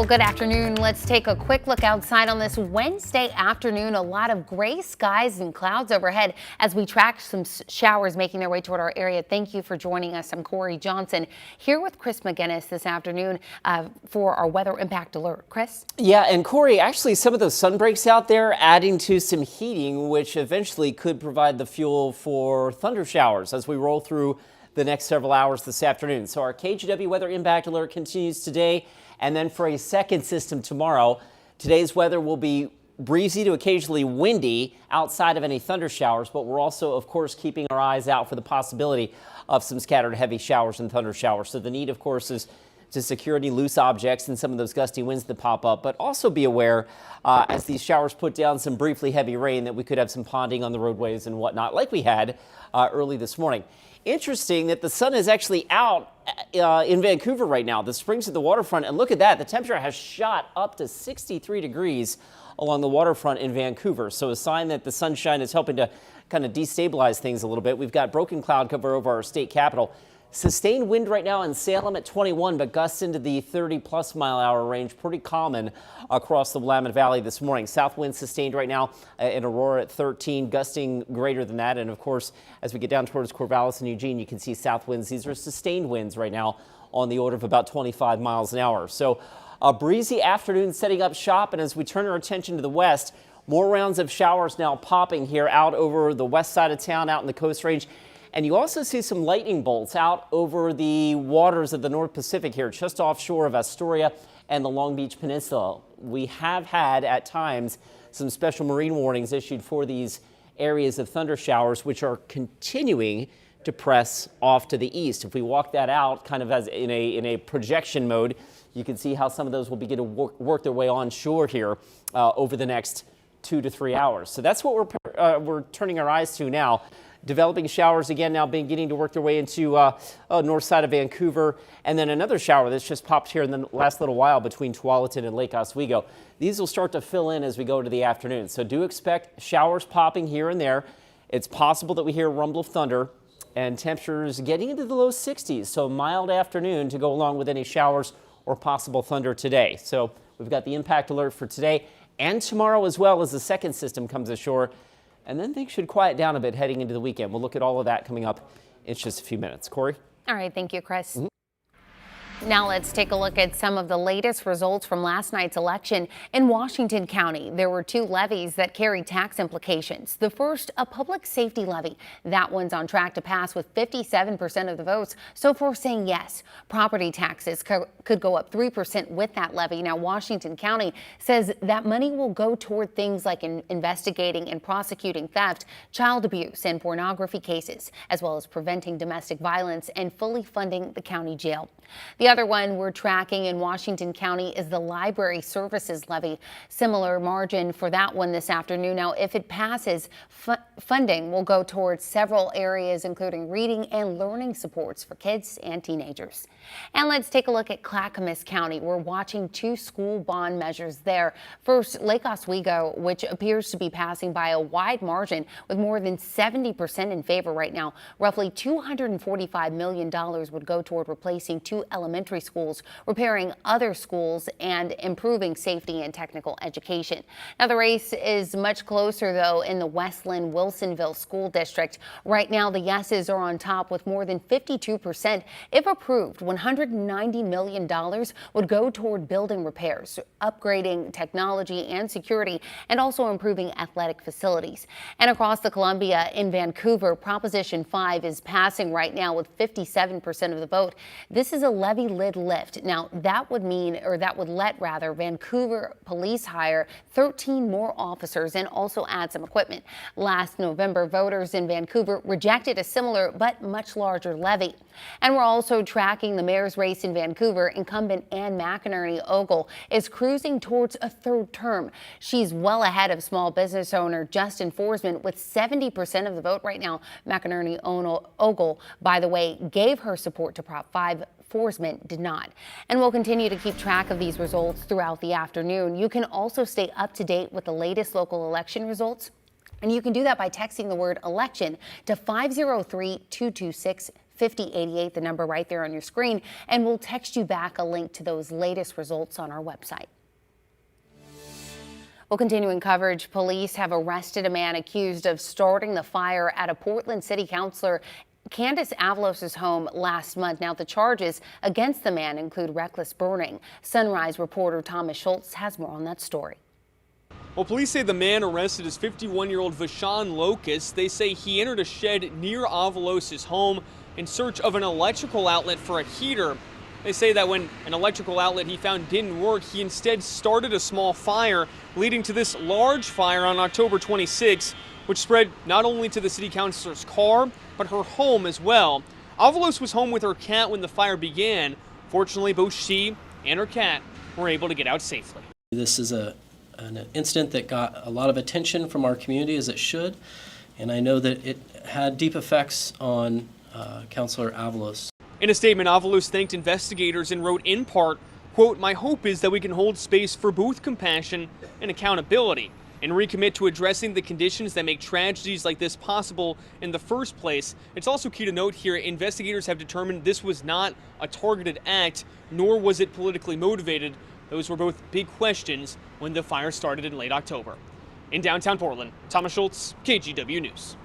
Well, good afternoon. Let's take a quick look outside on this Wednesday afternoon. A lot of gray skies and clouds overhead as we track some showers making their way toward our area. Thank you for joining us. I'm Corey Johnson here with Chris McGinnis this afternoon for our weather impact alert. Chris? Yeah, and Corey, actually some of those sun breaks out there adding to some heating, which eventually could provide the fuel for thunder showers as we roll through the next several hours this afternoon. So our KGW weather impact alert continues today. And then for a second system tomorrow, today's weather will be breezy to occasionally windy outside of any thunder showers, but we're also, of course, keeping our eyes out for the possibility of some scattered heavy showers and thunder showers. So the need, of course, is to secure any loose objects and some of those gusty winds that pop up, but also be aware as these showers put down some briefly heavy rain that we could have some ponding on the roadways and whatnot like we had early this morning. Interesting that the sun is actually out in Vancouver right now. The springs at the waterfront, and look at that. The temperature has shot up to 63 degrees along the waterfront in Vancouver. So a sign that the sunshine is helping to kind of destabilize things a little bit. We've got broken cloud cover over our state capital. Sustained wind right now in Salem at 21, but gusts into the 30+ mile-an-hour range. Pretty common across the Willamette Valley this morning. South wind sustained right now in Aurora at 13, gusting greater than that. And of course, as we get down towards Corvallis and Eugene, you can see south winds. These are sustained winds right now on the order of about 25 miles an hour. So a breezy afternoon setting up shop. And as we turn our attention to the west, more rounds of showers now popping here out over the west side of town, out in the Coast Range. And you also see some lightning bolts out over the waters of the North Pacific here, just offshore of Astoria and the Long Beach Peninsula. We have had at times some special marine warnings issued for these areas of thunder showers, which are continuing to press off to the east. If we walk that out kind of as in a projection mode, you can see how some of those will begin to work their way onshore here over the next 2 to 3 hours. So that's what we're turning our eyes to now. Developing showers again now beginning to work their way into north side of Vancouver, and then another shower that's just popped here in the last little while between Tualatin and Lake Oswego. These will start to fill in as we go to the afternoon, so do expect showers popping here and there. It's possible that we hear a rumble of thunder, and temperatures getting into the low 60s, so a mild afternoon to go along with any showers or possible thunder today. So we've got the impact alert for today and tomorrow as well as the second system comes ashore. And then things should quiet down a bit heading into the weekend. We'll look at all of that coming up in just a few minutes. Corey? All right. Thank you, Chris. Now let's take a look at some of the latest results from last night's election in Washington County. There were 2 levies that carry tax implications. The first, a public safety levy. That one's on track to pass with 57% of the votes so far saying yes. Property taxes could go up 3% with that levy. Now, Washington County says that money will go toward things like investigating and prosecuting theft, child abuse, and pornography cases, as well as preventing domestic violence and fully funding the county jail. The other one we're tracking in Washington County is the library services levy. Similar margin for that one this afternoon. Now, if it passes, funding will go towards several areas, including reading and learning supports for kids and teenagers. And let's take a look at Clackamas County. We're watching 2 school bond measures there. First, Lake Oswego, which appears to be passing by a wide margin with more than 70% in favor right now. Roughly $245 million would go toward replacing 2 elementary schools, repairing other schools, and improving safety and technical education. Now, the race is much closer, though, in the Westland-Wilsonville School District. Right now, the yeses are on top with more than 52%. If approved, $190 million would go toward building repairs, upgrading technology and security, and also improving athletic facilities. And across the Columbia in Vancouver, Proposition 5 is passing right now with 57% of the vote. This is a levy lid lift. Now, that would let Vancouver police hire 13 more officers and also add some equipment. Last November, voters in Vancouver rejected a similar but much larger levy. And we're also tracking the mayor's race in Vancouver. Incumbent Ann McInerney-Ogle is cruising towards a 3rd term. She's well ahead of small business owner Justin Forsman with 70% of the vote right now. McInerney-Ogle, by the way, gave her support to Prop 5. Forsman did not. And we'll continue to keep track of these results throughout the afternoon. You can also stay up to date with the latest local election results. And you can do that by texting the word election to 503-226 5088, the number right there on your screen, and we'll text you back a link to those latest results on our website. Well, continuing coverage, police have arrested a man accused of starting the fire at a Portland City Councilor Candace Avalos' home last month. Now, the charges against the man include reckless burning. Sunrise reporter Thomas Schultz has more on that story. Well, police say the man arrested is 51-year-old Vashon Locust. They say he entered a shed near Avalos' home in search of an electrical outlet for a heater. They say that when an electrical outlet he found didn't work, he instead started a small fire, leading to this large fire on October 26, which spread not only to the city councilor's car, but her home as well. Avalos was home with her cat when the fire began. Fortunately, both she and her cat were able to get out safely. This is an incident that got a lot of attention from our community, as it should, and I know that it had deep effects on Councilor Avalos. In a statement, Avalos thanked investigators and wrote in part, quote, "My hope is that we can hold space for both compassion and accountability and recommit to addressing the conditions that make tragedies like this possible in the first place." It's also key to note here, investigators have determined this was not a targeted act, nor was it politically motivated. Those were both big questions when the fire started in late October. In downtown Portland, Thomas Schultz, KGW News.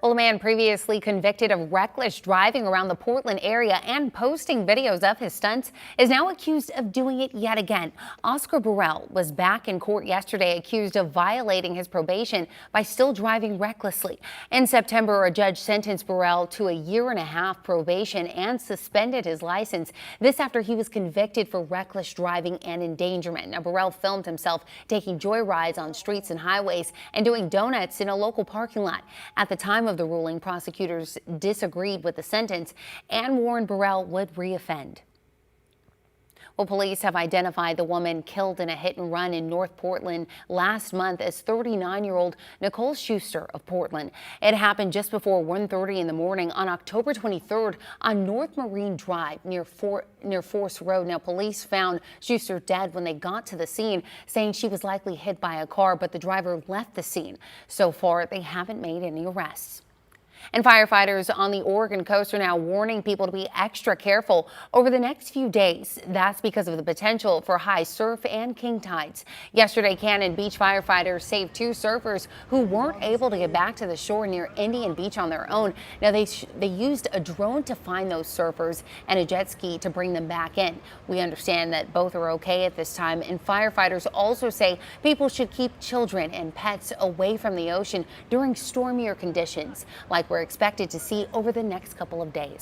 Well, a man previously convicted of reckless driving around the Portland area and posting videos of his stunts is now accused of doing it yet again. Oscar Burrell was back in court yesterday accused of violating his probation by still driving recklessly. In September, a judge sentenced Burrell to a 1.5-year probation and suspended his license. This after he was convicted for reckless driving and endangerment. Now, Burrell filmed himself taking joyrides on streets and highways and doing donuts in a local parking lot. At the time of the ruling, prosecutors disagreed with the sentence and warned Burrell would reoffend. Well, police have identified the woman killed in a hit and run in North Portland last month as 39-year-old Nicole Schuster of Portland. It happened just before 1:30 in the morning on October 23rd on North Marine Drive near Force Road. Now, police found Schuster dead when they got to the scene, saying she was likely hit by a car, but the driver left the scene. So far, they haven't made any arrests. And firefighters on the Oregon coast are now warning people to be extra careful over the next few days. That's because of the potential for high surf and king tides. Yesterday, Cannon Beach firefighters saved 2 surfers who weren't able to get back to the shore near Indian Beach on their own. Now, they used a drone to find those surfers and a jet ski to bring them back in. We understand that both are okay at this time, and firefighters also say people should keep children and pets away from the ocean during stormier conditions like we're expected to see over the next couple of days.